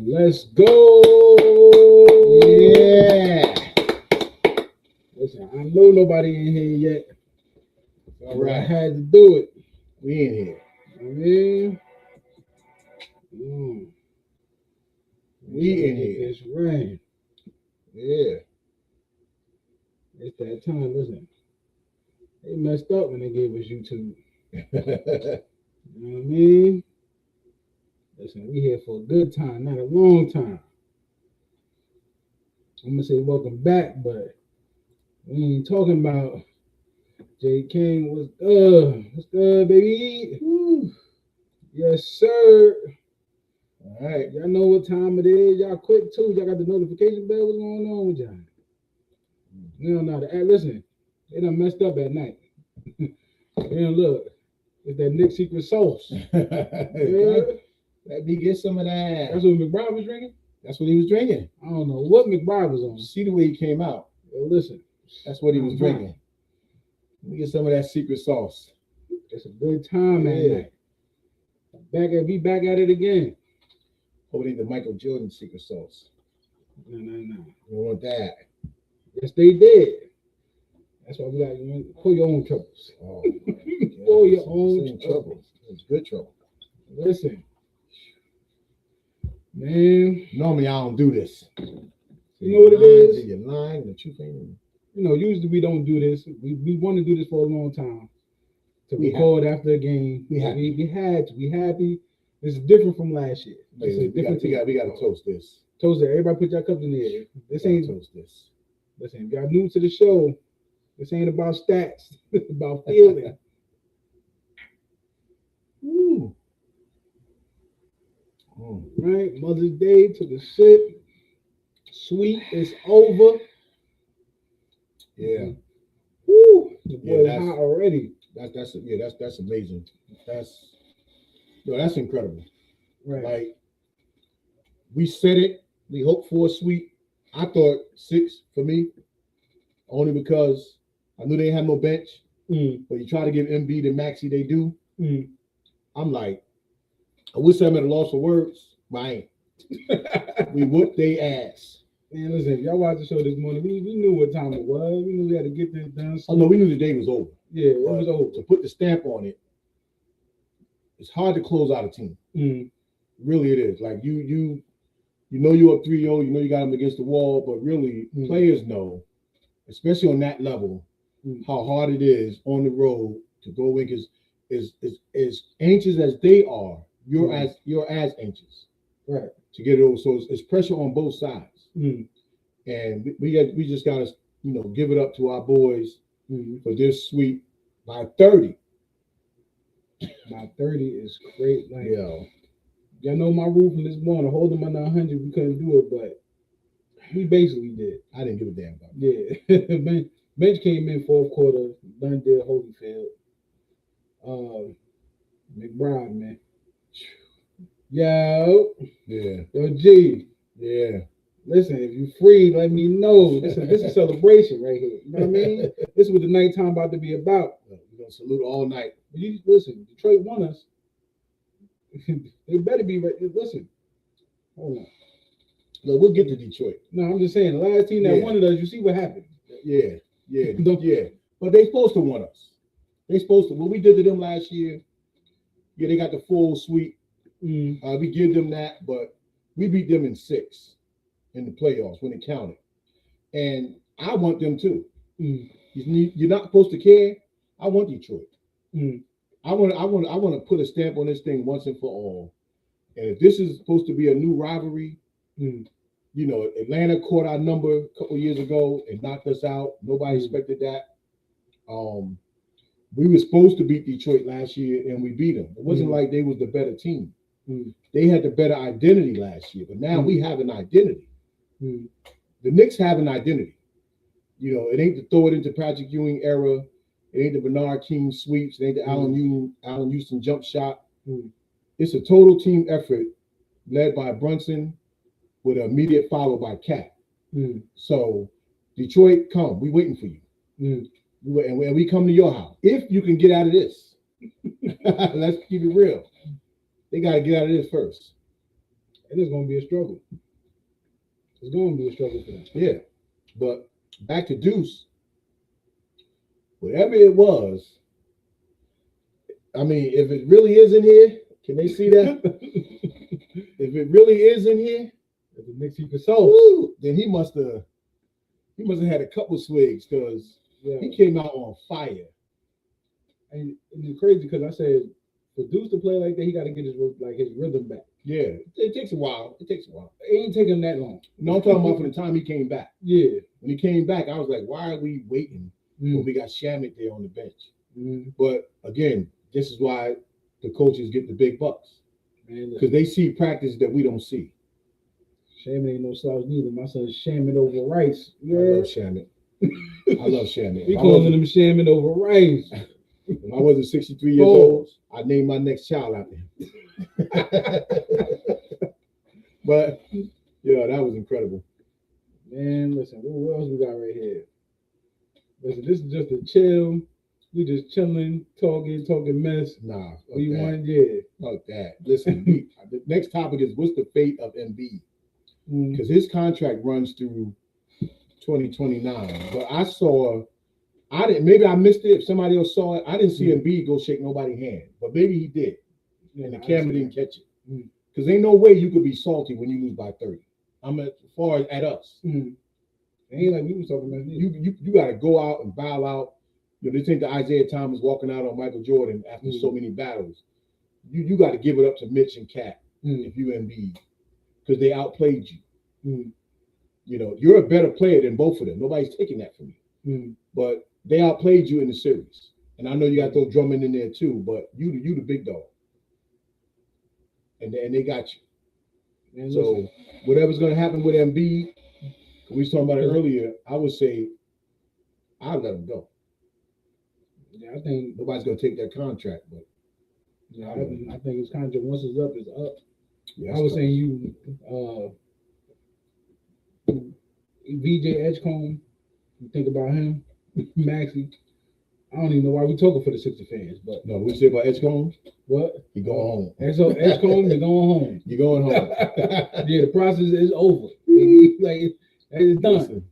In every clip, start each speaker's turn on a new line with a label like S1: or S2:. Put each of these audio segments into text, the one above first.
S1: Let's go.
S2: Yeah.
S1: Listen, I know nobody in here yet.
S2: All right.
S1: I had to do it.
S2: We in here.
S1: I mean,
S2: We in here.
S1: It's rain.
S2: Yeah.
S1: It's that time. Listen, they messed up when they gave us YouTube. You know what I mean? Listen, we here for a good time, not a long time. I'm gonna say welcome back, but we ain't talking about J. King. What's good? What's good, baby? Woo. Yes, sir.
S2: All right.
S1: Y'all know what time it is. Y'all quick too. Y'all got the notification bell. What's going on with y'all? You don't know how to act. Listen, they done messed up at night. And look, it's that Knicks secret sauce. Yeah.
S2: Let me get some of that.
S1: That's what McBride was drinking?
S2: That's what he was drinking.
S1: I don't know what McBride was on.
S2: See the way he came out.
S1: Well, listen.
S2: That's what he was drinking. Let me get some of that secret sauce.
S1: It's a good time at night. Be back at it again.
S2: Holding the Michael Jordan secret sauce.
S1: No.
S2: You don't want that.
S1: Yes, they did. That's why we got to pull your own troubles.
S2: Oh,
S1: pull your own troubles.
S2: It's good trouble.
S1: Listen, man.
S2: Normally I don't do this.
S1: You know what it is?
S2: You're lying. The truth ain't.
S1: You know, usually we don't do this. We want to do this for a long time. To record after a game. We had to. We happy. This is different from last year.
S2: We got to toast this.
S1: Toast it. Everybody put your cups in the air. This ain't
S2: toast this.
S1: Listen, if y'all new to the show, this ain't about stats. It's about feeling. Right? Mother's Day to the shit. Sweet is over.
S2: Yeah.
S1: Woo. The boy is hot already.
S2: That's amazing. That's incredible.
S1: Right.
S2: Like we said it, we hoped for a sweep. I thought 6 for me, only because I knew they didn't have no bench. But you try to give Embiid and Maxey, they do. I'm like, I wish I'm at a loss for words, but I ain't. We whooped their ass.
S1: Man, listen, if y'all watched the show this morning, we knew what time it was. We knew we had to get this done.
S2: Oh no, we knew the day was over.
S1: Yeah, it was over.
S2: To put the stamp on it, it's hard to close out a team. Really, it is. Like you know you're up 3-0, you know you got them against the wall, but really players know, especially on that level, how hard it is on the road to go in. Because as anxious as they are, you're as anxious,
S1: right,
S2: to get it over. So it's pressure on both sides, and we just gotta give it up to our boys for this sweep by 30.
S1: By 30 is great. Like,
S2: yeah.
S1: Y'all know my rule from this morning. Hold them under 100. We couldn't do it, but we basically did.
S2: I didn't give a damn about that.
S1: Yeah. Bench came in fourth quarter. Done did Holyfield. McBride, man. Yo.
S2: Yeah.
S1: Yo, G.
S2: Yeah.
S1: Listen, if you free, let me know. This is celebration right here. You know what I mean? This is what the nighttime about to be about.
S2: We're going to salute all night.
S1: Listen, Detroit won us. They better be ready. Listen, hold on.
S2: No, we'll get to Detroit.
S1: No, I'm just saying, the last team that wanted us, you see what happened.
S2: Yeah. But they supposed to want us. They supposed to. What we did to them last year, they got the full sweep. We give them that, but we beat them in 6 in the playoffs when it counted. And I want them too. You're not supposed to care. I want Detroit. I want to put a stamp on this thing once and for all. And if this is supposed to be a new rivalry, Atlanta caught our number a couple years ago and knocked us out. Nobody expected that. We were supposed to beat Detroit last year, and we beat them. It wasn't like they was the better team. They had the better identity last year, but now we have an identity. The Knicks have an identity. It ain't to throw it into Patrick Ewing era. It ain't the Bernard King sweeps. It ain't the Allen Houston jump shot. It's a total team effort led by Brunson with an immediate follow by Cat. So, Detroit, come. We waiting for you. And we come to your house. If you can get out of this. Let's keep it real. They got to get out of this first.
S1: And it's going to be a struggle. It's going to be a struggle for them.
S2: Yeah. But back to Deuce, whatever it was, I mean, if it really is in here, can they see that? If it really is in here,
S1: if it makes you console,
S2: then he must have had a couple swigs because he came out on fire.
S1: And it's crazy because I said for Deuce to play like that, he got to get his rhythm back.
S2: Yeah, it takes a while. It
S1: ain't taking that long.
S2: No, I'm talking about from the time he came back.
S1: Yeah.
S2: When he came back, I was like, why are we waiting when we got Shamet there on the bench? But again, this is why the coaches get the big bucks. Because they see practice that we don't see.
S1: Shamet ain't no slouch neither. My son's Shamet over Rice.
S2: Yeah. I love Shamet. I love Shamet.
S1: We calling him Shamet over Rice.
S2: When I wasn't 63 years old, I named my next child after him. But yeah, that was incredible.
S1: Man, listen, what else we got right here? Listen, this is just a chill. We just chilling, talking mess.
S2: Nah,
S1: we won,
S2: Fuck that. Listen, the next topic is what's the fate of Embiid? Because his contract runs through 2029. But maybe I missed it. If somebody else saw it, I didn't see Embiid go shake nobody's hand, but maybe he did, and the camera didn't catch it. Because ain't no way you could be salty when you lose by 30. I'm as far as at us.
S1: It ain't like we was talking about.
S2: You got to go out and bow out. You know, they think the Isaiah Thomas walking out on Michael Jordan after so many battles. You got to give it up to Mitch and Cat if you Embiid, because they outplayed you. You know, you're a better player than both of them. Nobody's taking that from you. But they outplayed you in the series, and I know you got to throw Drummond in there too. But you the big dog, and they got you. And so whatever's going to happen with Embiid, we was talking about it earlier. I would say I'll let him go.
S1: Yeah, I think
S2: nobody's going to take that contract, but
S1: I think his contract once it's up, is up.
S2: Yeah,
S1: I was saying you VJ Edgecombe, you think about him, Maxey. I don't even know why we talking for the Sixers fans, but
S2: no, we say about Edgecombe.
S1: What?
S2: You going home?
S1: Edgecombe, you're going home.
S2: You're going home.
S1: Yeah, the process is over. Like it's done. Listen,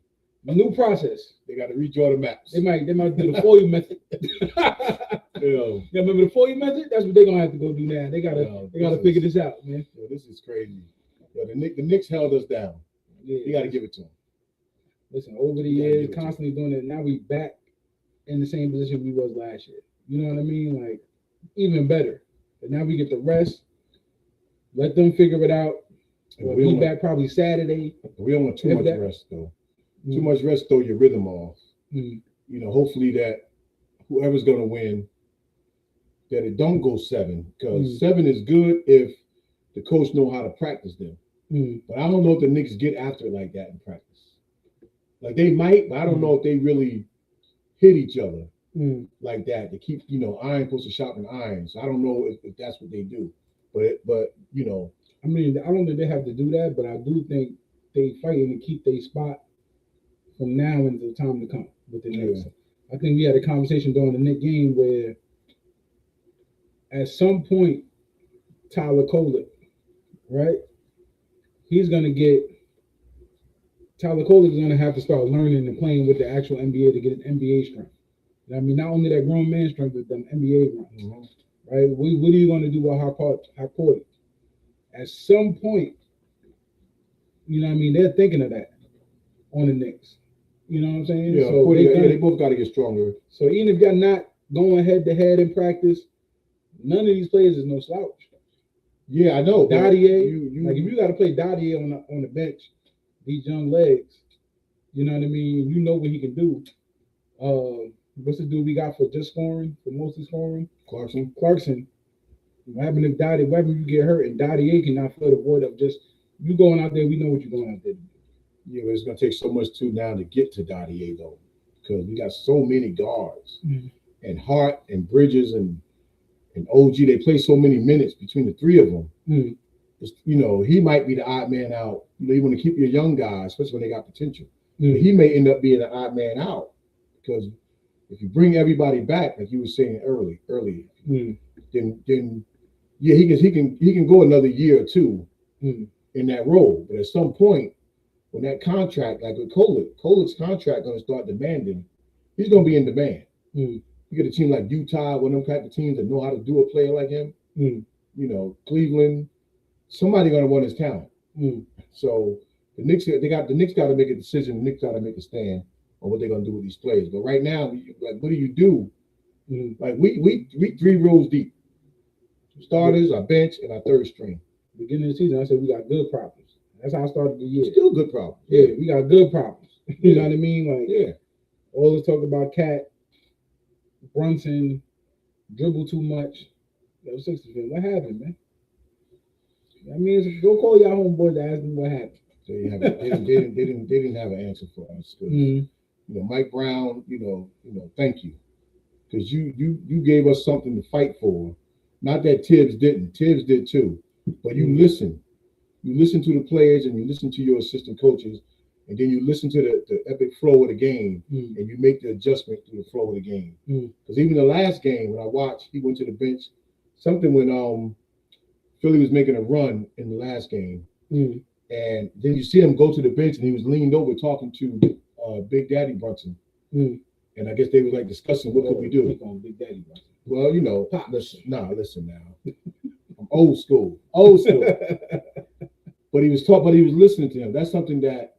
S1: a new process.
S2: They got to redraw the maps.
S1: They might do the FOIA method.
S2: Yeah,
S1: remember the FOIA method? That's what they're gonna have to go do now. They gotta figure this out, man.
S2: Yo, this is crazy. Yo, the Knicks held us down. Yeah, you got to give it to them.
S1: Listen, over the years, constantly doing it. Now we back in the same position we was last year. You know what I mean? Like even better. But now we get the rest. Let them figure it out. We'll be back probably Saturday.
S2: We don't want too much rest though. Too much rest throw your rhythm off. You know, hopefully that whoever's gonna win, that it don't go 7, because 7 is good if the coach know how to practice them. But I don't know if the Knicks get after it like that in practice. Like they might, but I don't know if they really hit each other like that to keep, iron supposed to sharpen iron. So I don't know if that's what they do. But
S1: I mean, I don't think they have to do that, but I do think they fighting to keep their spot from now into the time to come with the Knicks. I think we had a conversation during the Knicks game where at some point Tyler Kolek, right? Tyler Kolek is going to have to start learning and playing with the actual NBA to get an NBA strength. I mean, not only that grown man strength, but them NBA runs, right? What are you going to do about Harcourt? At some point, you know what I mean? They're thinking of that on the Knicks. You know what I'm saying?
S2: Yeah,
S1: so
S2: they both got to get stronger.
S1: So even if you're not going head-to-head in practice, none of these players is no slouch.
S2: Yeah, I know.
S1: Dadier, like if you got to play Dadier on the bench, these young legs, you know what I mean? You know what he can do. What's the dude we got for just scoring, for mostly scoring? Clarkson. What happened if you get hurt and Dadier cannot fill the void of just you going out there? We know what you're going out there to do.
S2: Yeah, but it's going to take so much too now to get to Dadier though, because we got so many guards and Hart and Bridges and OG. They play so many minutes between the three of them. He might be the odd man out. You want to keep your young guys, especially when they got potential. But he may end up being an odd man out because if you bring everybody back, like you were saying earlier, then he can go another year or two in that role. But at some point, when that contract, like with Kolic's contract going to start demanding, he's going to be in demand. You get a team like Utah, one of them type of teams that know how to do a player like him. You know, Cleveland, somebody going to want his talent. So the Knicks got to make a decision. The Knicks got to make a stand on what they're going to do with these players. But right now, like, what do you do? Like we 3 rows deep. Starters, our bench, and our third string.
S1: Beginning of the season, I said we got good problems. That's how I started the year.
S2: Still good problems.
S1: Yeah, we got good problems. You know what I mean? Like,
S2: yeah.
S1: All this talk about Cat, Brunson, dribble too much. Yo, 60, what happened, man? I mean, go call y'all homeboys to ask them what happened.
S2: They didn't have an answer for us. You know, Mike Brown, you know, thank you. Because you gave us something to fight for. Not that Tibbs didn't. Tibbs did too. But you listen. You listen to the players and you listen to your assistant coaches, and then you listen to the epic flow of the game, and you make the adjustment to the flow of the game. Because even the last game, when I watched, he went to the bench. Something when Philly was making a run in the last game, and then you see him go to the bench, and he was leaned over talking to Big Daddy Brunson. And I guess they were like discussing what could we do.
S1: Big Daddy Brunson.
S2: Well, you know, listen now. I'm old school. But he was listening to him. That's something that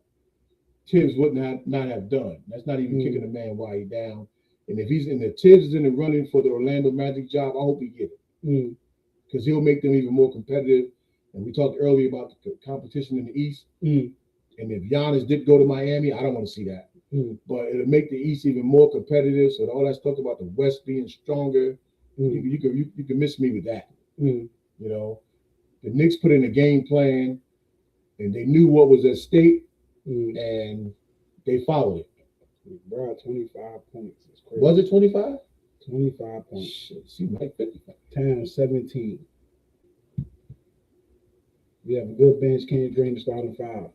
S2: Tibbs would not have done. That's not even kicking a man while he's down. And if Tibbs is in the running for the Orlando Magic job, I hope he get it. Because he'll make them even more competitive. And we talked earlier about the competition in the East. And if Giannis did go to Miami, I don't want to see that. But it'll make the East even more competitive. So all that stuff about the West being stronger, you can miss me with that. You know, the Knicks put in a game plan, and they knew what was at stake, and they followed it.
S1: Bro, 25 points. It's crazy.
S2: Was it 25?
S1: 25 points.
S2: Shit, seemed like 55.
S1: Town 17. We have a good bench. Can't drain the starting 5.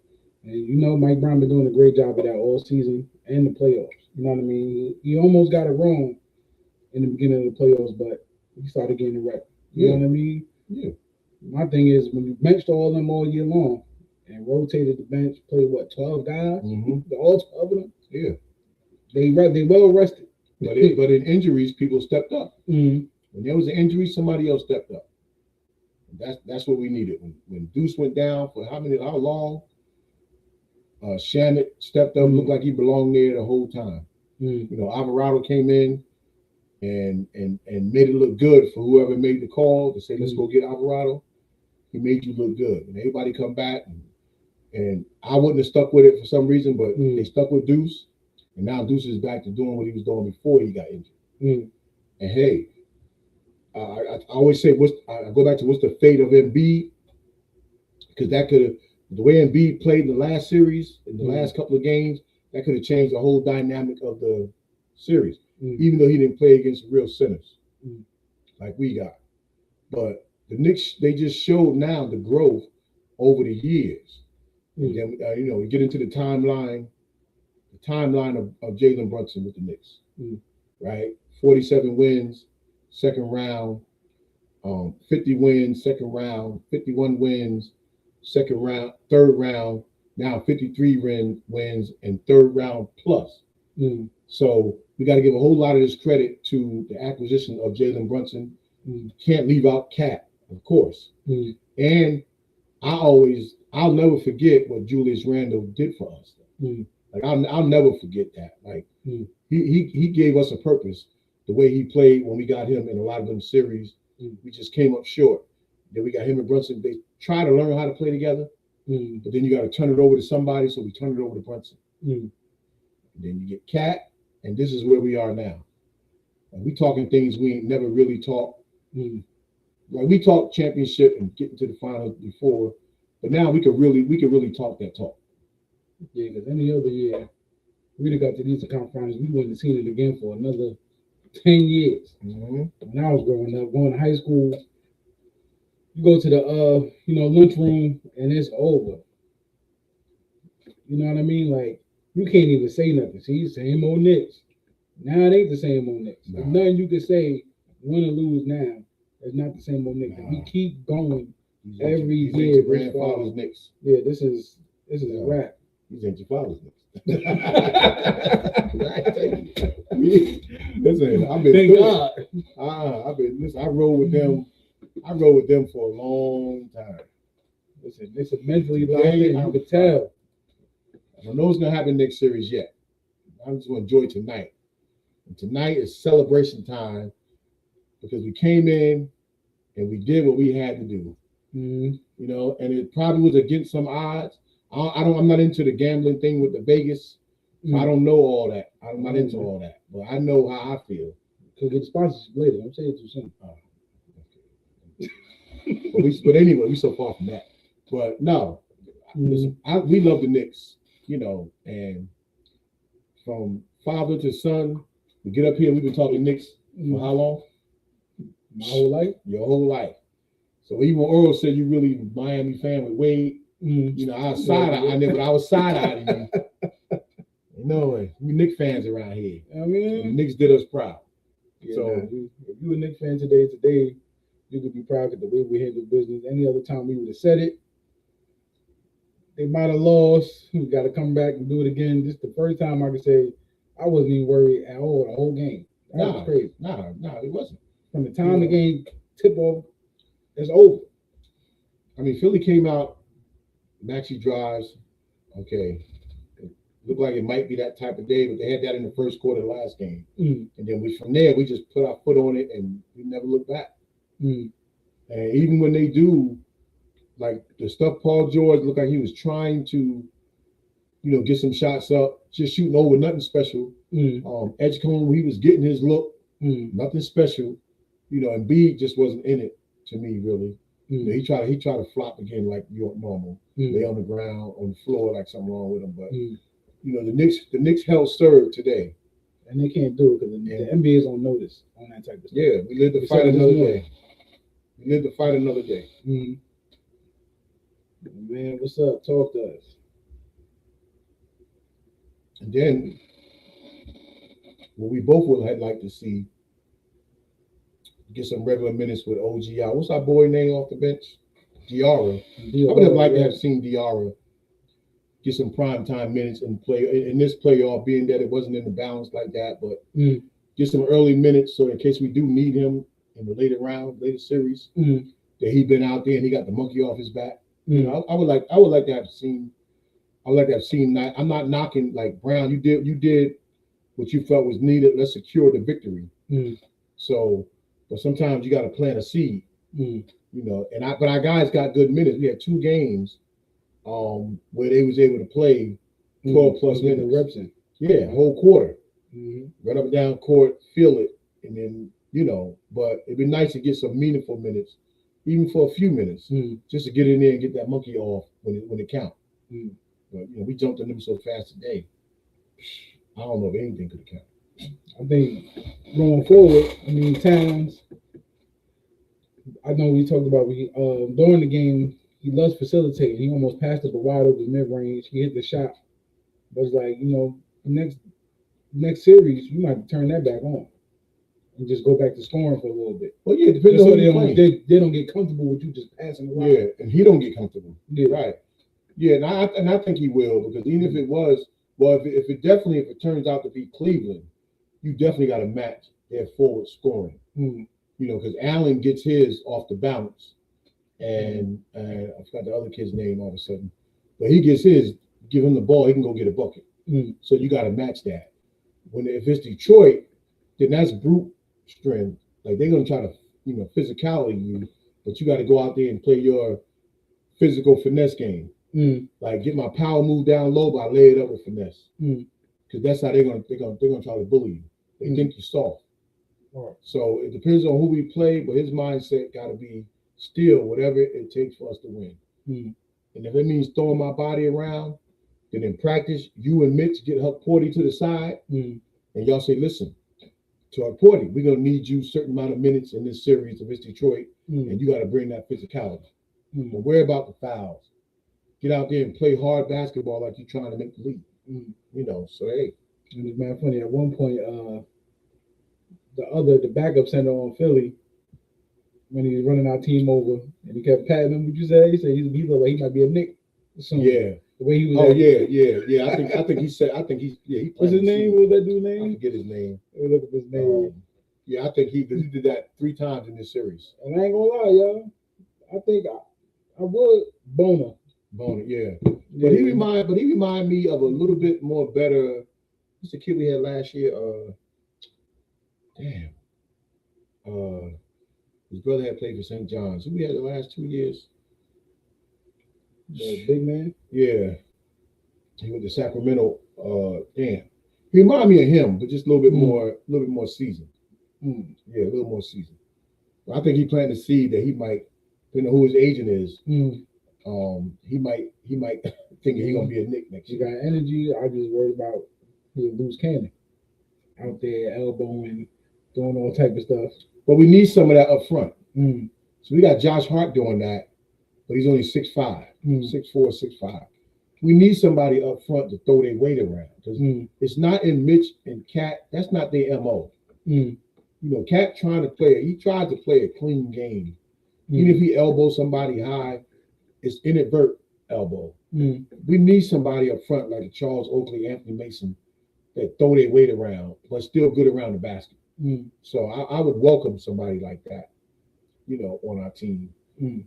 S1: And you know Mike Brown been doing a great job of that all season and the playoffs. You know what I mean? He almost got it wrong in the beginning of the playoffs, but he started getting it right. You know what I mean?
S2: Yeah.
S1: My thing is when you benched all of them all year long and rotated the bench, played 12 guys? All 12 of them?
S2: Yeah.
S1: They well rested.
S2: But in injuries, people stepped up. When there was an injury, somebody else stepped up. That's what we needed. When Deuce went down for how long? Shannon stepped up, looked like he belonged there the whole time. You know, Alvarado came in and made it look good for whoever made the call to say, let's go get Alvarado. He made you look good. And everybody come back. And I wouldn't have stuck with it for some reason, but they stuck with Deuce. And now Deuce is back to doing what he was doing before he got injured. And hey, I always say, I go back to what's the fate of Embiid? Because that could have, the way Embiid played in the last series, in the last couple of games, that could have changed the whole dynamic of the series, even though he didn't play against real centers like we got. But the Knicks, they just showed now the growth over the years. And then, you know, we get into the timeline of Jalen Brunson with the Knicks, right? 47 wins, second round, 50 wins, second round, 51 wins, second round, third round, now 53 wins and third round plus. So we got to give a whole lot of this credit to the acquisition of Jalen Brunson. Can't leave out Cat, of course. And I'll never forget what Julius Randle did for us. Like I'll never forget that. Like he gave us a purpose. The way he played when we got him in a lot of them series, we just came up short. Then we got him and Brunson. They try to learn how to play together, but then you got to turn it over to somebody. So we turned it over to Brunson. And then you get Cat, and this is where we are now. And we talking things we ain't never really talked. Like we talked championship and getting to the finals before, but now we can really talk that talk.
S1: Yeah, because any other year, we'd have got to these conference finals, we wouldn't have seen it again for another 10 years. When I was growing up, going to high school, you go to the lunchroom and it's over. You know what I mean? Like you can't even say nothing. See, same old Knicks. Now it ain't the same old Knicks. There's nothing you can say, win or lose now. It's not the same old Knicks. We keep going every
S2: he's
S1: year.
S2: Grandfather's Knicks.
S1: Yeah, this is a wrap.
S2: He's into father's Knicks. Listen, I've been
S1: thank God.
S2: Listen, I rode with them. I rode with them for a long time.
S1: Listen, it's a mentally locked in. You could tell.
S2: I don't know what's gonna happen next series yet. I'm just gonna enjoy tonight. And tonight is celebration time because we came in and we did what we had to do. You know, and it probably was against some odds. I'm not into the gambling thing with the Vegas. So I don't know all that. I'm not into all that, but I know how I feel.
S1: Could get sponsorship later. I'm saying it too soon.
S2: But anyway, we so far from that. But no, listen, we love the Knicks, you know, and from father to son, we get up here. We've been talking Knicks for how long?
S1: My whole life.
S2: Your whole life. So even when Earl said you really a Miami fan with Wade, you know, I was side-eyeing you. No, we Knicks fans around here.
S1: I mean,
S2: the Knicks did us proud.
S1: Yeah, so if you a Knicks fan today, you could be proud of the way we handle business. Any other time we would have said it, they might have lost. We got to come back and do it again. This is the first time I could say I wasn't even worried at all the whole game. That was crazy.
S2: No, it wasn't.
S1: From the time the game tip off, it's over.
S2: I mean, Philly came out, Maxey drives, okay. It looked like it might be that type of day, but they had that in the first quarter of the last game. And then from there, we just put our foot on it and we never looked back. And even when they do, like the stuff Paul George looked like he was trying to, you know, get some shots up, just shooting over, nothing special. Edgecombe, he was getting his look, nothing special. You know, and B just wasn't in it to me, really. You know, he tried to flop again like normal. Lay on the ground, on the floor like something wrong with him. But you know, the Knicks held serve today.
S1: And they can't do it because the NBA is on notice on that type of stuff.
S2: Yeah, we live to fight another day. We live to fight another day.
S1: Man, what's up? Talk to us.
S2: And then what we both would have liked to see, get some regular minutes with OG out. What's our boy name off the bench? Diarra. I would have liked to have seen Diarra get some primetime minutes and play in this playoff, being that it wasn't in the balance like that, but get some early minutes so in case we do need him in the later series, that he'd been out there and he got the monkey off his back. You know, I would like to have seen that. I'm not knocking like Brown. You did what you felt was needed. Let's secure the victory. So, but sometimes you got to plant a seed. You know, but our guys got good minutes. We had 2 games where they was able to play 12 plus minutes.
S1: Reps in.
S2: Yeah, whole quarter. Run up and down court, feel it, and then you know. But it'd be nice to get some meaningful minutes, even for a few minutes, just to get in there and get that monkey off when it counts. But you know, we jumped on them so fast today. I don't know if anything could have counted.
S1: I think going forward, I mean, Towns. I know we talked about during the game. He loves facilitating. He almost passed it, but wide open mid range. He hit the shot. But it's like, you know, next series, you might turn that back on and just go back to scoring for a little bit.
S2: Well, yeah, depends on
S1: they don't get comfortable with you just passing around.
S2: Yeah, and he don't get comfortable.
S1: Yeah,
S2: right. Yeah, and I think he will, because even if it was, well, if it turns out to be Cleveland, you definitely got to match their forward scoring. You know, because Allen gets his off the bounce, and I forgot the other kid's name all of a sudden, but he gets his. Give him the ball, he can go get a bucket. So you got to match that. If it's Detroit, then that's brute strength. Like they're gonna try to, you know, physicality you, but you got to go out there and play your physical finesse game. Like get my power move down low, but I lay it up with finesse. Because that's how they're gonna try to bully you. They think you're soft. Right. So it depends on who we play, but his mindset got to be still whatever it takes for us to win. And if it means throwing my body around, then in practice, you and Mitch get Porty to the side, and y'all say, listen, to our Porty, we're gonna need you a certain amount of minutes in this series if it's Detroit, and you got to bring that physicality. But worry about the fouls. Get out there and play hard basketball like you're trying to make the league. You know, so hey.
S1: And it's man funny. At one point, the backup center on Philly, when he was running our team over and he kept patting him. What you say? He said he looked like he might be a Knick soon.
S2: Yeah.
S1: The way he was.
S2: Oh yeah. I think he said. I think he's He
S1: what's his name? What was that dude's name?
S2: I forget his name.
S1: Let me look up his name.
S2: Yeah, I think he did that 3 times in this series.
S1: And I ain't gonna lie, y'all. I think I would Bona,
S2: yeah. But he remind me of a little bit more better. What's the kid we had last year? His brother had played for St. John's. Who we had the last 2 years?
S1: The big man?
S2: Yeah. He went to Sacramento. He remind me of him, but just a little bit more seasoned. Yeah, a little more seasoned. I think he planted the seed that he might, depending on who his agent is, he might think he's gonna be a Knick next year.
S1: He got energy. I just worried about his loose cannon out there, elbowing, doing all type of stuff.
S2: But we need some of that up front. So we got Josh Hart doing that, but he's only 6'5", 6'4", 6'5". We need somebody up front to throw their weight around because it's not in Mitch and Cat. That's not their MO. You know, Cat he tried to play a clean game. Even if he elbows somebody high, it's inadvertent elbow. We need somebody up front like Charles Oakley, Anthony Mason, that throw their weight around, but still good around the basket. So I would welcome somebody like that, you know, on our team. And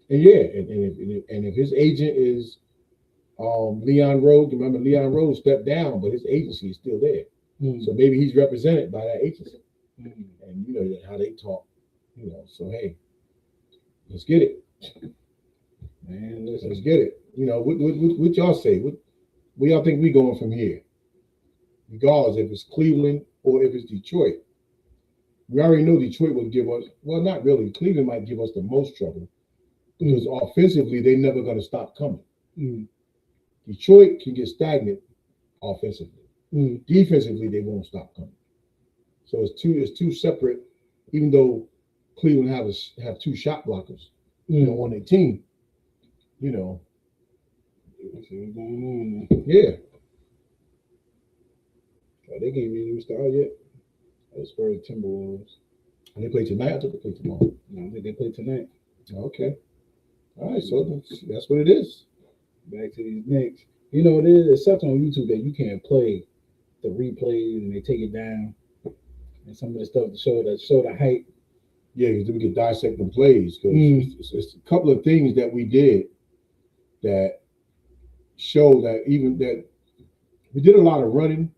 S2: if his agent is Leon Rhodes, remember Leon Rhodes stepped down, but his agency is still there. So maybe he's represented by that agency. And you know how they talk, you know. So hey, let's get it. Man, let's get it. You know, what y'all say? What y'all think we going from here? Regardless if it's Cleveland or if it's Detroit. We already know Detroit will give us, well, not really. Cleveland might give us the most trouble because offensively, they're never going to stop coming. Detroit can get stagnant offensively. Defensively, they won't stop coming. So it's two separate, even though Cleveland have 2 shot blockers, you know, on their team. You know.
S1: What's going on?
S2: Yeah.
S1: Oh, they can't even start yet. As far as Timberwolves.
S2: And they play tonight? I thought they play tomorrow.
S1: No, I think they play tonight.
S2: Okay. All right, so that's what it is.
S1: Back to these Knicks. You know, it sucks on YouTube that you can't play the replays and they take it down. And some of the stuff to show the height.
S2: Yeah, because we could dissect the plays. Because it's a couple of things that we did that show that even that we did a lot of running.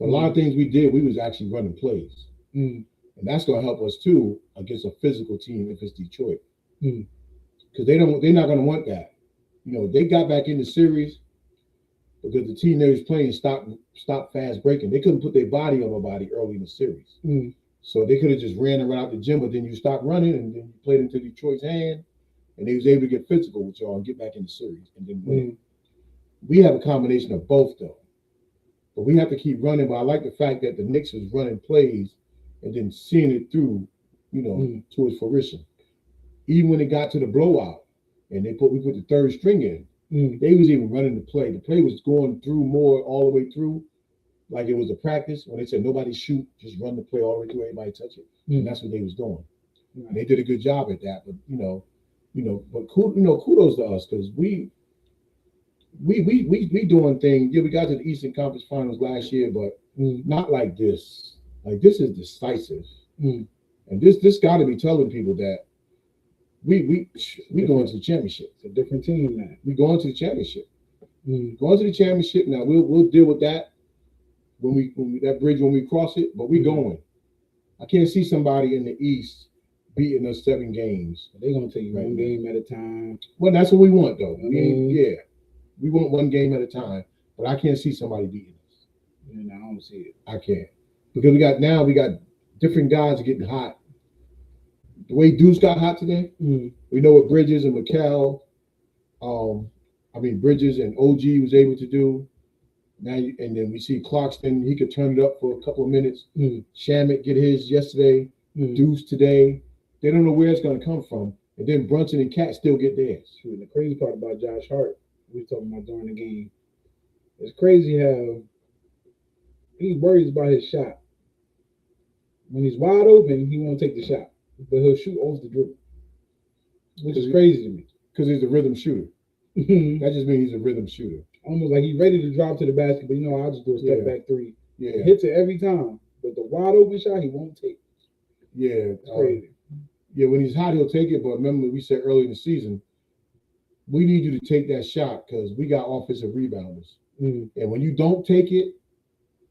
S2: A lot of things we did, we was actually running plays. And that's going to help us, too, against a physical team if it's Detroit. Because they're not going to want that. You know, they got back in the series because the team they was playing stopped fast breaking. They couldn't put their body on nobody early in the series. So they could have just ran around the gym, but then you stopped running and then you played into Detroit's hand, and they was able to get physical with y'all and get back in the series and then win. We have a combination of both, though. But we have to keep running. But I like the fact that the Knicks was running plays and then seeing it through, you know, to its fruition. Even when it got to the blowout and we put the third string in, they was even running the play. The play was going through more all the way through, like it was a practice. When they said nobody shoot, just run the play all the way through, everybody touch it. And that's what they was doing. And they did a good job at that. But but kudos to us because we doing things. Yeah, we got to the Eastern Conference Finals last year, but not like this. Like this is decisive, and this got to be telling people that we going to the championship.
S1: It's a different team now.
S2: We going to the championship. Going to the championship now. We'll deal with that when we cross it. But we going. I can't see somebody in the East beating us 7 games.
S1: They're gonna take one game at a time.
S2: Well, that's what we want, though. We want one game at a time, but I can't see somebody beating us.
S1: And I don't see it.
S2: I can't. Because we got different guys getting hot. The way Deuce got hot today, we know what Bridges and McCall, Bridges and OG was able to do. And then we see Clarkston, he could turn it up for a couple of minutes. Shamet get his yesterday, Deuce today. They don't know where it's going to come from. And then Brunson and Cat still get theirs.
S1: And the crazy part about Josh Hart, we were talking about during the game, it's crazy how he worries about his shot. When he's wide open, he won't take the shot. but he'll shoot off the dribble, which is crazy to me.
S2: Because he's a rhythm shooter. That just means he's a rhythm shooter.
S1: Almost like he's ready to drop to the basket, but I'll just do a step back three.
S2: Yeah,
S1: he hits it every time, but the wide open shot he won't take.
S2: Yeah,
S1: it's crazy.
S2: Yeah, when he's hot, he'll take it. But remember, we said early in the season, we need you to take that shot because we got offensive rebounders. And when you don't take it,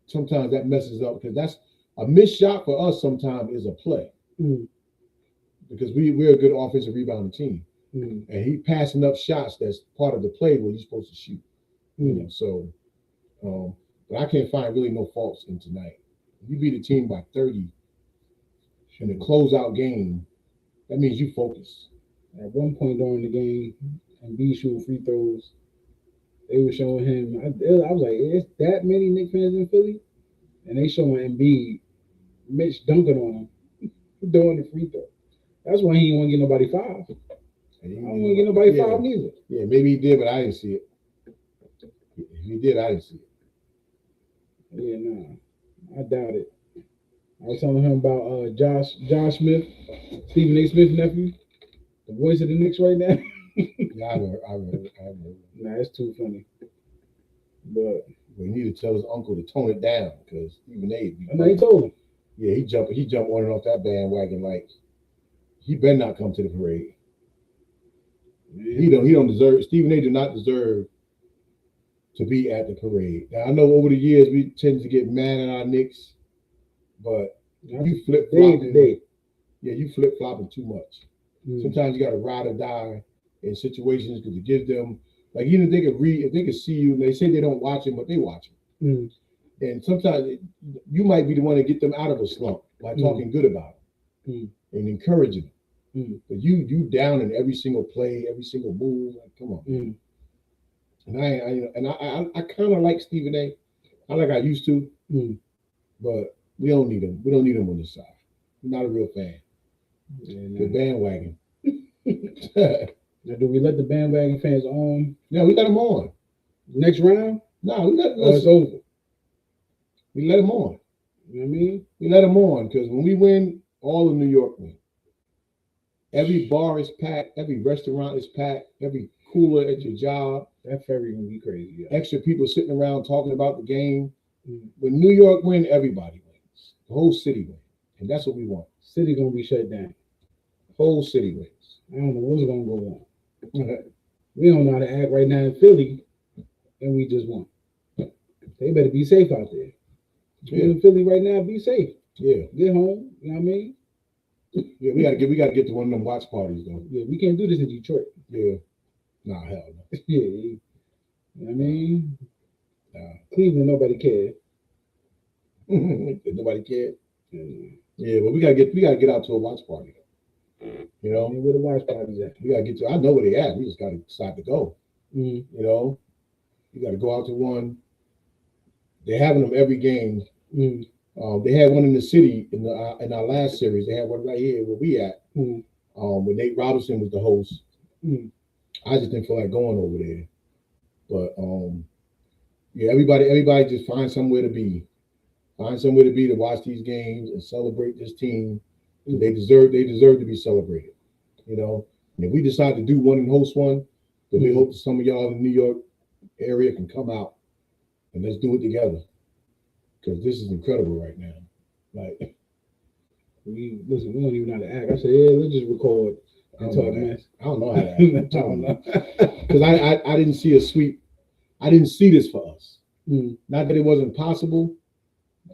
S2: sometimes that messes up because that's a missed shot for us. Sometimes is a play because we're a good offensive rebounding team, and he passing up shots. That's part of the play where you're supposed to shoot. So, but I can't find really no faults in tonight. If you beat a team by 30 in a closeout game, that means you focus.
S1: At one point during the game, and B shooting free throws, they were showing him. I was like, "It's that many Knicks fans in Philly," and they showing Embiid, Mitch dunking on him, doing the free throw. That's why he didn't want to get nobody foul. I don't want to get nobody foul neither.
S2: Yeah, maybe he did, but I didn't see it. If he did, I didn't see it.
S1: Yeah, no, I doubt it. I was telling him about Josh Smith, Stephen A. Smith's nephew, the voice of the Knicks right now.
S2: Yeah, I heard.
S1: Nah, it's too funny. But
S2: we need to tell his uncle to tone it down because Stephen A.
S1: I know he told him.
S2: Yeah, he jumped on and off that bandwagon like he better not come to the parade. Man. He don't deserve. Stephen A. do not deserve to be at the parade. Now I know over the years we tend to get mad at our Knicks, but you flip flopping. Yeah, you flip flopping too much. Sometimes you got to ride or die in situations because it gives them like even if they could read, if they could see you, and they say they don't watch him, but they watch him. And sometimes you might be the one to get them out of a slump by talking good about them and encouraging them. But you down in every single play, every single move. Like, come on. And I kind of like Stephen A. I like I used to, but we don't need him. We don't need him on this side. I'm not a real fan. The bandwagon.
S1: Now, do we let the bandwagon fans on?
S2: Yeah, we let them on.
S1: Next round?
S2: No, we let
S1: it's over.
S2: We let them on.
S1: You know what I mean?
S2: We let them on because when we win, all of New York win. Every bar is packed. Every restaurant is packed. Every cooler at your job.
S1: That ferry gonna be crazy. Yeah.
S2: Extra people sitting around talking about the game. When New York win, everybody wins. The whole city wins, and that's what we want.
S1: City gonna be shut down.
S2: Whole city wins.
S1: I don't know what's gonna go on. We don't know how to act right now in Philly, and we just won. They better be safe out there. Yeah. In Philly right now, be safe.
S2: Yeah.
S1: Get home. You know what I mean?
S2: Yeah, we gotta get to one of them watch parties though.
S1: Yeah, we can't do this in Detroit.
S2: Yeah. Nah, hell no.
S1: Yeah. You know what I mean? Cleveland, nobody cared.
S2: Nobody cared. Yeah, but we gotta get out to a watch party. You know,
S1: where the watch parties at?
S2: We gotta get to. I know where they at. We just gotta decide to go. You know, you gotta go out to one. They're having them every game. They had one in the city in our last series. They had one right here where we at. When Nate Robinson was the host. I just didn't feel like going over there. But yeah, everybody just find somewhere to be. Find somewhere to be to watch these games and celebrate this team. They deserve to be celebrated. You know, and if we decide to do one and host one, then we hope that some of y'all in the New York area can come out and let's do it together. Because this is incredible right now. Like
S1: we don't even know how to act. I said, yeah, let's just record and talk mess.
S2: I don't know how to act. I don't know. Because I didn't see a sweep. I didn't see this for us. Not that it wasn't possible.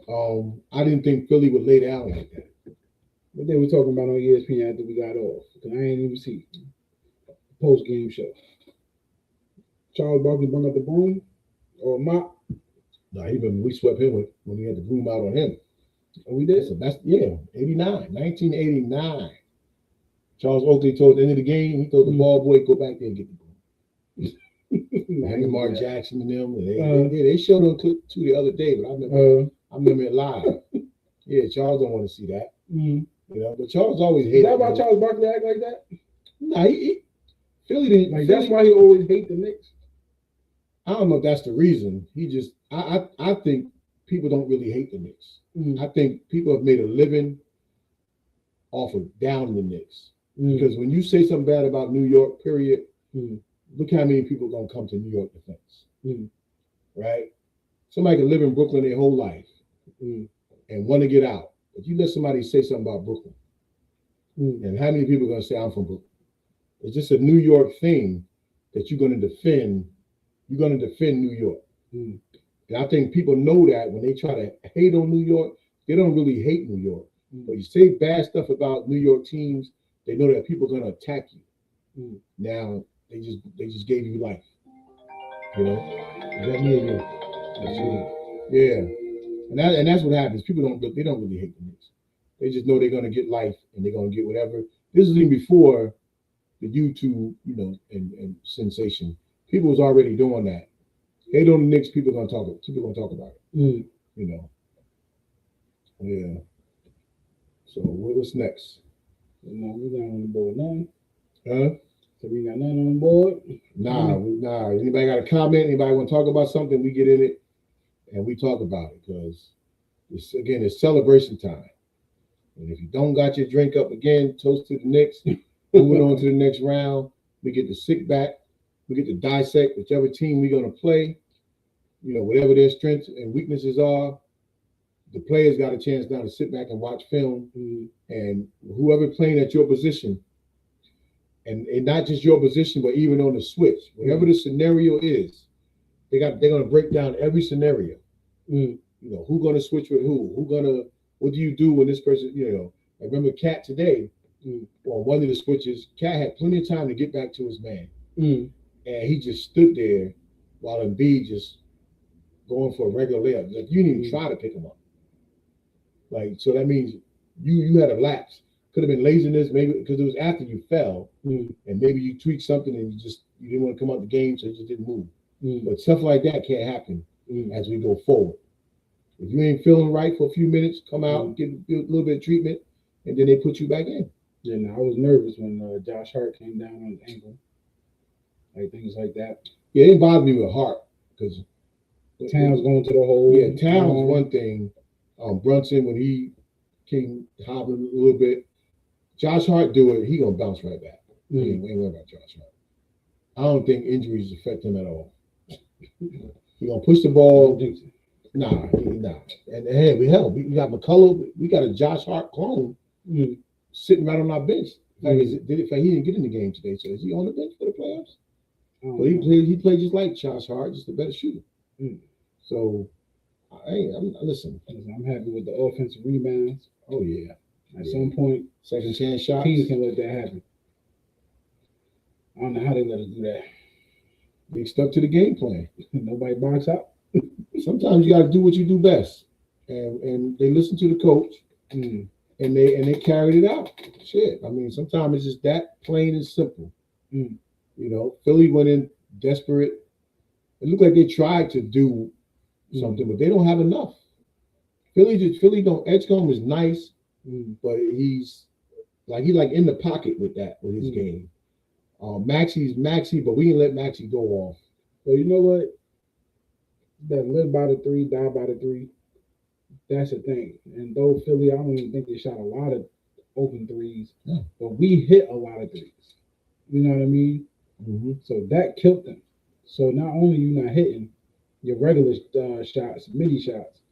S2: I didn't think Philly would lay down like that.
S1: But they were talking about on ESPN after we got off. Because I ain't even see the post-game show. Charles Barkley brought up the broom or mop.
S2: No, we swept him when we had the broom out on him.
S1: Oh, we did?
S2: So that's 1989. Charles Oakley told the end of the game, he told the ball boy, go back there and get the broom. Him and Mark Jackson and them. And they showed them clip too the other day, but I remember it live. Yeah, Charles don't want to see that. You know, but Charles always hated.
S1: Is that why Charles Barkley act like that?
S2: No, Philly didn't.
S1: Like that's why he always hate the Knicks.
S2: I don't know if that's the reason. He just, I think people don't really hate the Knicks. I think people have made a living off of down the Knicks. Because when you say something bad about New York, period, look how many people are going to come to New York defense. Right? Somebody can live in Brooklyn their whole life and want to get out. But you let somebody say something about Brooklyn, and how many people are going to say, I'm from Brooklyn? It's just a New York thing that you're going to defend. You're going to defend New York. And I think people know that when they try to hate on New York, they don't really hate New York. But you say bad stuff about New York teams, they know that people are going to attack you. Now they just gave you life. You know, is that me or you? Yeah, and that's what happens. People don't really hate the Knicks. They just know they're going to get life and they're going to get whatever. This is even before the YouTube, and sensation. People was already doing that. Hate on the Knicks. People are going to talk about it. Yeah. So what's next?
S1: No, we're not on the board now.
S2: Huh?
S1: So we got nothing on the board?
S2: Nah. Anybody got a comment? Anybody want to talk about something? We get in it and we talk about it because it's celebration time. And if you don't got your drink up again, toast to the Knicks. Moving on to the next round. We get to sit back. We get to dissect whichever team we're going to play. Whatever their strengths and weaknesses are. The players got a chance now to sit back and watch film, and whoever playing at your position, and not just your position, but even on the switch, whatever the scenario is, they're gonna break down every scenario. Who gonna switch with who? What do you do when this person? I remember Cat today. On one of the switches, Cat had plenty of time to get back to his man, and he just stood there while Embiid just going for a regular layup. Like you didn't even try to pick him up. So that means you had a lapse. Could have been laziness, maybe because it was after you fell, and maybe you tweaked something and you didn't want to come out the game, so you just didn't move. But stuff like that can't happen as we go forward. If you ain't feeling right for a few minutes, come out, get a little bit of treatment, and then they put you back in.
S1: Yeah, no, I was nervous when Josh Hart came down on his ankle, things like that.
S2: Yeah, it didn't bother me with Hart because
S1: Towns going to the hole.
S2: Yeah, Towns one thing. Brunson, when he came hobbling a little bit, Josh Hart do it, he gonna bounce right back. He ain't worried about Josh Hart. I don't think injuries affect him at all. He gonna push the ball. Nah. And hey, we got McCullough. We got a Josh Hart clone sitting right on our bench. He didn't get in the game today, so is he on the bench for the playoffs? But he played just like Josh Hart, just a better shooter. So. Listen,
S1: I'm happy with the offensive rebounds.
S2: Oh, yeah.
S1: At some point,
S2: second chance shots.
S1: Teams can let that happen. I don't know how they let us do that.
S2: They stuck to the game plan.
S1: Nobody box out.
S2: Sometimes you got to do what you do best. And they listen to the coach, and they carried it out. Shit. I mean, sometimes it's just that plain and simple. Philly went in desperate. It looked like they tried to do something, but they don't have enough. Philly don't. Edgecombe is nice, but he's in the pocket with his game. Maxi's Maxi, but we didn't let Maxi go off.
S1: So you know what? That live by the three, die by the three. That's the thing. And though Philly, I don't even think they shot a lot of open threes, but we hit a lot of threes. You know what I mean? So that killed them. So not only you not hitting your regular shots, midi shots,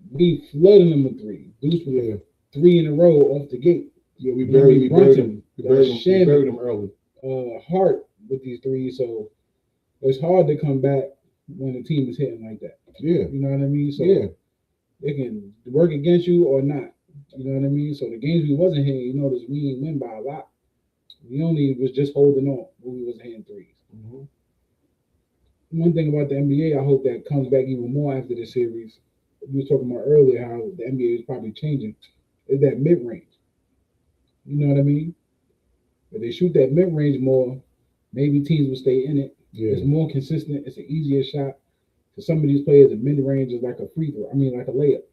S1: we flooded them with three. Deuce with 3 in a row off the gate.
S2: Yeah, we buried them early.
S1: Hart with these threes, so it's hard to come back when the team is hitting like that.
S2: Yeah,
S1: you know what I mean. So they can work against you or not. You know what I mean. So the games we wasn't hitting, you notice we didn't win by a lot. We only was just holding on when we wasn't hitting threes. One thing about the NBA, I hope that comes back even more after the series. We were talking about earlier how the NBA is probably changing. Is that mid-range? You know what I mean? If they shoot that mid-range more, maybe teams will stay in it. Yeah. It's more consistent. It's an easier shot. For some of these players, the mid-range is like a free throw. Like a layup.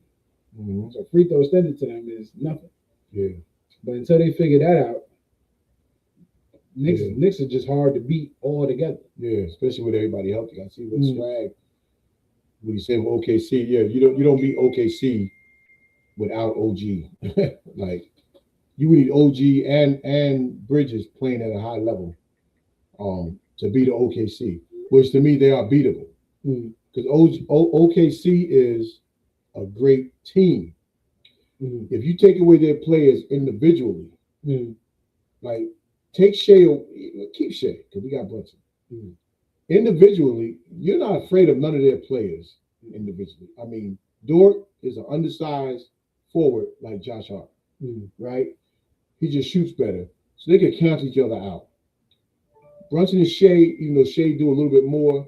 S1: So free throw extended to them is nothing.
S2: Yeah.
S1: But until they figure that out, Knicks are just hard to beat all together.
S2: Yeah, especially with everybody healthy. I see what Swag, when you say OKC, you don't beat OKC without OG. you need OG and Bridges playing at a high level to beat the OKC, which to me they are beatable. Because OKC is a great team. If you take away their players individually, like take Shea, keep Shea because we got Brunson. Individually, you're not afraid of none of their players individually. I mean, Dort is an undersized forward like Josh Hart, right? He just shoots better, so they can cancel each other out. Brunson and Shea, even though Shea do a little bit more,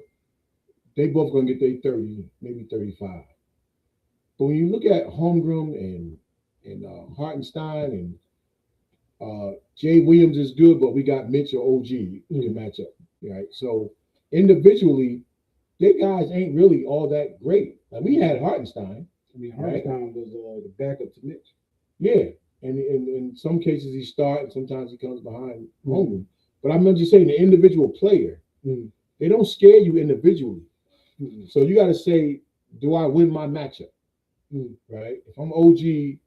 S2: they both gonna get their 30, maybe 35. But when you look at Holmgren and Hartenstein and Jay Williams is good, but we got Mitch or OG who can match up, right? So individually, their guys ain't really all that great. Like we had Hartenstein.
S1: I mean, Hartenstein was the backup to Mitch.
S2: Yeah, and in some cases he starts, and sometimes he comes behind Holmgren. But I'm just saying the individual player, they don't scare you individually. So you got to say, do I win my matchup? Right? If I'm OG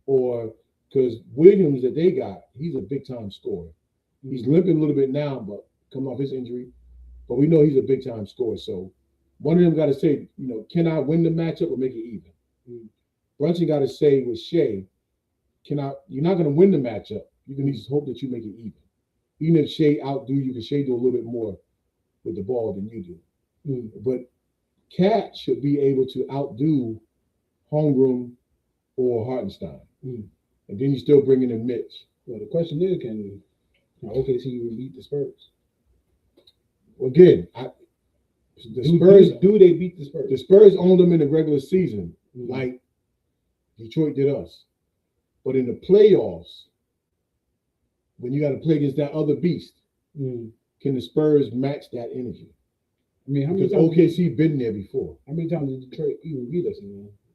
S2: or because Williams that they got, he's a big time scorer. He's limping a little bit now, but coming off his injury. But we know he's a big time scorer. So one of them got to say, can I win the matchup or make it even? Brunson got to say with Shea, you're not going to win the matchup. You can just hope that you make it even. Even if Shea outdo you, because Shea do a little bit more with the ball than you do. But Cat should be able to outdo Holmgren or Hartenstein. And then you're still bringing in Mitch.
S1: Well, the question is, can OKC even beat the Spurs?
S2: Again,
S1: do they beat the Spurs?
S2: The Spurs owned them in the regular season, like Detroit did us. But in the playoffs, when you got to play against that other beast, can the Spurs match that energy? I mean, because OKC been there before.
S1: How many times did Detroit even beat us?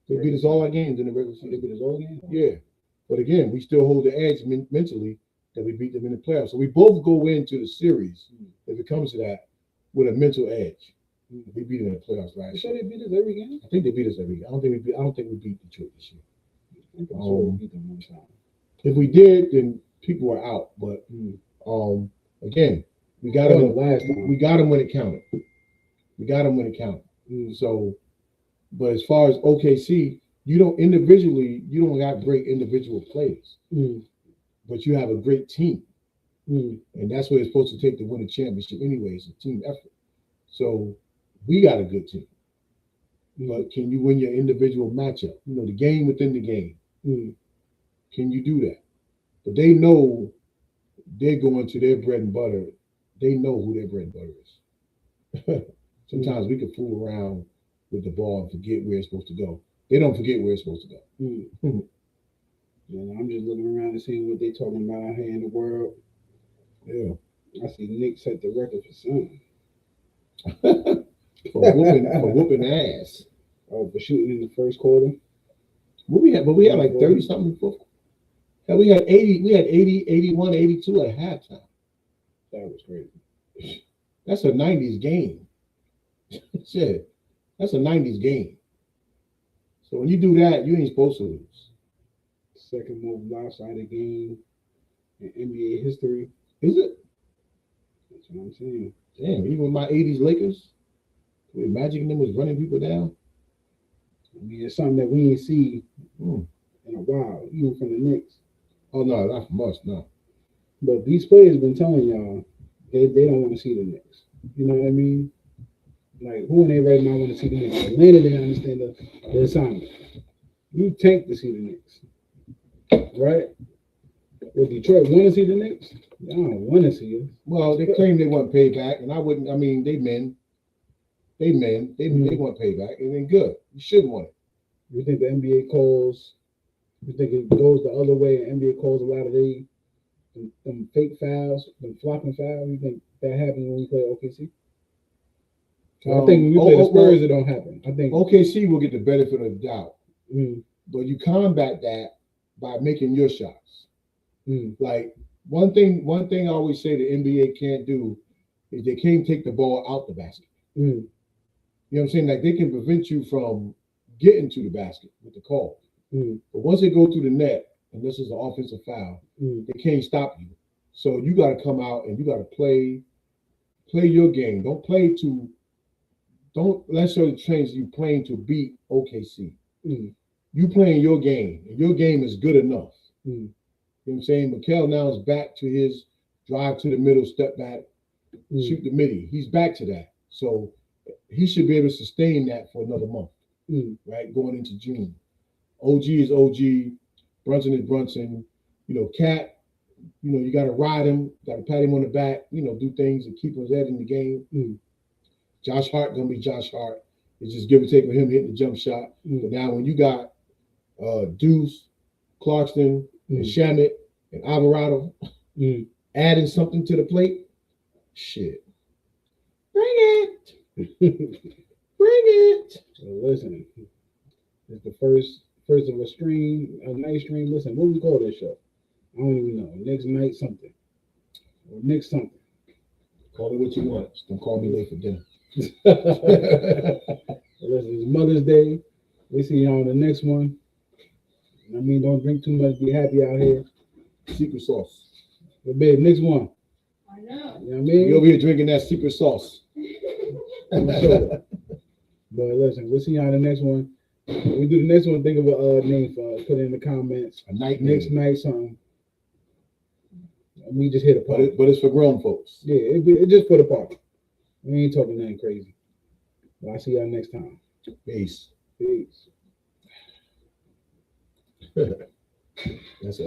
S2: They beat us all our games in the regular season.
S1: They beat us all games?
S2: Yeah. But again, we still hold the edge mentally that we beat them in the playoffs. So we both go into the series, if it comes to that, with a mental edge. We beat them in the playoffs last year.
S1: You sure they beat us every game?
S2: I think they beat us every game. I don't think we beat Detroit this year.
S1: I think we beat them one time.
S2: If we did, then people were out. But again, we got them last time. We got them when it counted. So, but as far as OKC, you don't have great individual players, but you have a great team, and that's what it's supposed to take to win a championship. Anyway, it's a team effort. So we got a good team, but can you win your individual matchup? The game within the game. Can you do that? But they know they're going to their bread and butter. They know who their bread and butter is. Sometimes we can fool around with the ball and forget where it's supposed to go. They don't forget where it's supposed to go.
S1: I'm just looking around and seeing what they're talking about out here in the world.
S2: Yeah.
S1: I see Knicks set the record for something.
S2: for whooping ass.
S1: Oh, for shooting in the first quarter.
S2: We had like 30 something before. Hell, we had 80, 81, 82 at halftime.
S1: That was crazy.
S2: That's a 90s game. Shit. That's a 90s game. So when you do that, you ain't supposed to lose.
S1: Second most lopsided game in NBA history.
S2: Is it?
S1: That's what I'm saying.
S2: Damn, even my 80s Lakers, with Magic them was running people down.
S1: I mean, it's something that we ain't see in a while, even from the Knicks.
S2: Oh, no, not from us, no.
S1: But these players have been telling y'all they don't want to see the Knicks. You know what I mean? Like, who in there right now want to see the Knicks? Atlanta didn't understand the assignment. You tank to see the Knicks, right? Would Detroit want to see the Knicks? I don't want to see it.
S2: Well, they claim they want payback, and I wouldn't. I mean, they men. They want payback, and then good. You should want it.
S1: You think the NBA calls? You think it goes the other way, and NBA calls a lot of them fake fouls, them flopping fouls? You think that happens when we play OKC? I think when we play the Spurs, it don't happen. I think
S2: OKC will get the benefit of the doubt, but you combat that by making your shots. Like one thing I always say the NBA can't do is they can't take the ball out the basket. You know what I'm saying? Like they can prevent you from getting to the basket with the call. But once they go through the net, unless it's an offensive foul. They can't stop you. So you got to come out and you got to play your game. Don't necessarily change you playing to beat OKC. You playing your game, and your game is good enough. You know what I'm saying? Mikal now is back to his drive to the middle, step back, shoot the midi. He's back to that. So he should be able to sustain that for another month, right? Going into June. OG is OG. Brunson is Brunson. You know, Cat, you know, you got to ride him, got to pat him on the back, you know, do things to keep his head in the game. Josh Hart going to be Josh Hart. It's just give or take with him hitting the jump shot. But now when you got Deuce, Clarkson, and Shamet, and Alvarado adding something to the plate, shit. Bring it. Bring it.
S1: So listen, it's the first of a stream, a night stream. Listen, what we call this show? I don't even know. Next night something. Or next something.
S2: Call it what you want. Just don't call me late for dinner.
S1: Listen, it's Mother's Day. We see y'all on the next one. I mean, don't drink too much. Be happy out here.
S2: Secret sauce.
S1: But babe, next one.
S3: I know.
S1: You know what I mean?
S2: You over here drinking that secret sauce.
S1: Sure. But listen, we'll see y'all on the next one. When we do the next one, think of a name for us. Put it in the comments.
S2: A night
S1: next
S2: name.
S1: night something. We just hit a party.
S2: But it's for grown folks.
S1: Yeah, it's just for the party. We ain't talking nothing crazy. But I'll see y'all next time.
S2: Peace.
S1: Peace.
S2: That's